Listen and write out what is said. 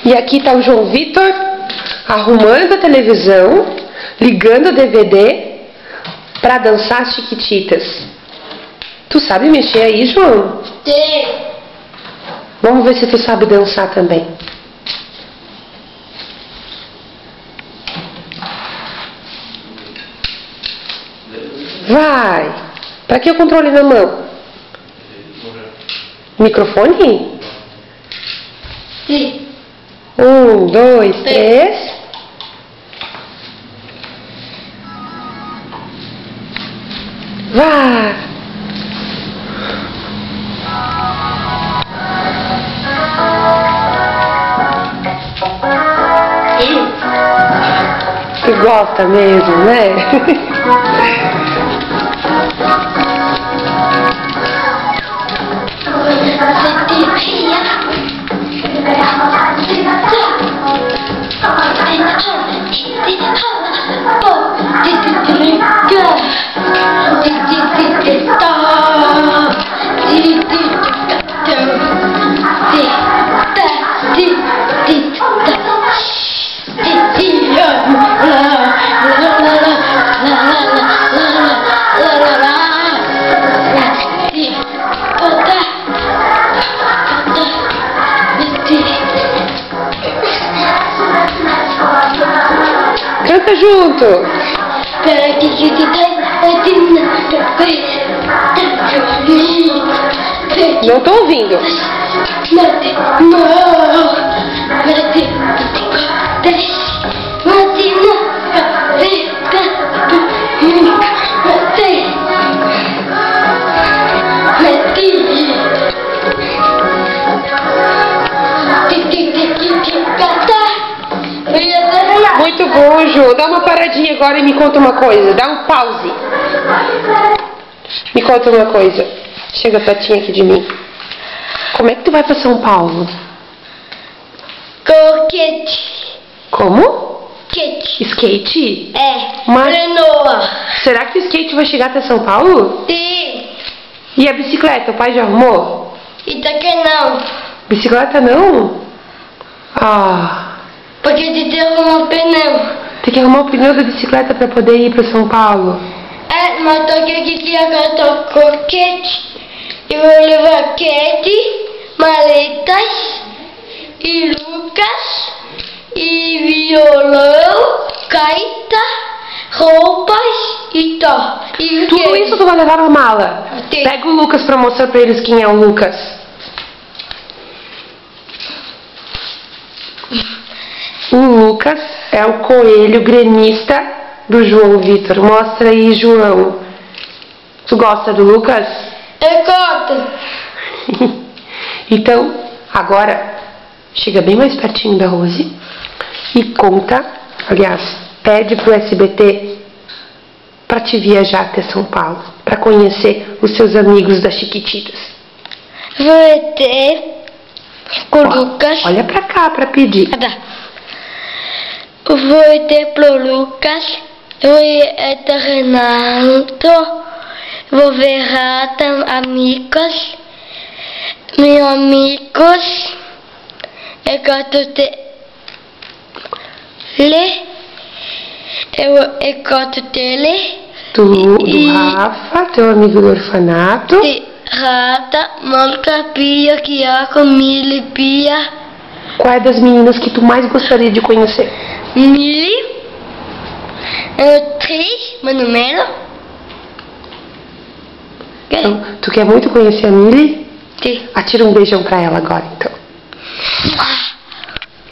E aqui tá o João Vitor arrumando a televisão, ligando o DVD pra dançar as Chiquititas. Tu sabe mexer aí, João? Sim. Vamos ver se tu sabe dançar também. Vai! Pra que o controle na mão? Microfone? Sim. 1, 2, 3. Vai! Tu gosta mesmo, né? Canta junto! Não tô ouvindo. Muito bom, Ju. Dá uma paradinha agora e me conta uma coisa. Dá um pause. Me conta uma coisa. Chega pertinho aqui de mim. Como é que tu vai pra São Paulo? Coquete. Como? Skate. Skate? É. Mas Lenoa. será que o skate vai chegar até São Paulo? Sim. E a bicicleta? O pai já arrumou? E daqui não. Bicicleta não? Ah... Porque tem que arrumar um pneu. Tem que arrumar o pneu da bicicleta pra poder ir pra São Paulo. É, mas tô aqui agora tô coquete. Eu vou levar Kate, maletas, e Lucas, e violão, gaita, roupas e tal. E Tudo isso tu vai levar na mala. Sim. Pega o Lucas pra mostrar pra eles quem é o Lucas. O Lucas é o coelho gremista do João Vitor. Mostra aí, João. Tu gosta do Lucas? Eu gosto. Então, agora, chega bem mais pertinho da Rose e conta, aliás, pede pro SBT pra te viajar até São Paulo, pra conhecer os seus amigos das Chiquititas. Vou ter com o Lucas. Olha pra cá pra pedir. Vou ter pro Lucas. Vou ter Renato. Vou ver Rata, amigos. Meus amigos. Eu gosto de ler. Eu gosto dele. Do Rafa, teu amigo do orfanato. De Rata, Mônica, Pia, Kiako, Mili, Pia. Qual é das meninas que tu mais gostaria de conhecer? Mili. Três, Manuela. Então, tu quer muito conhecer a Mili? Sim. Atira um beijão pra ela agora, então.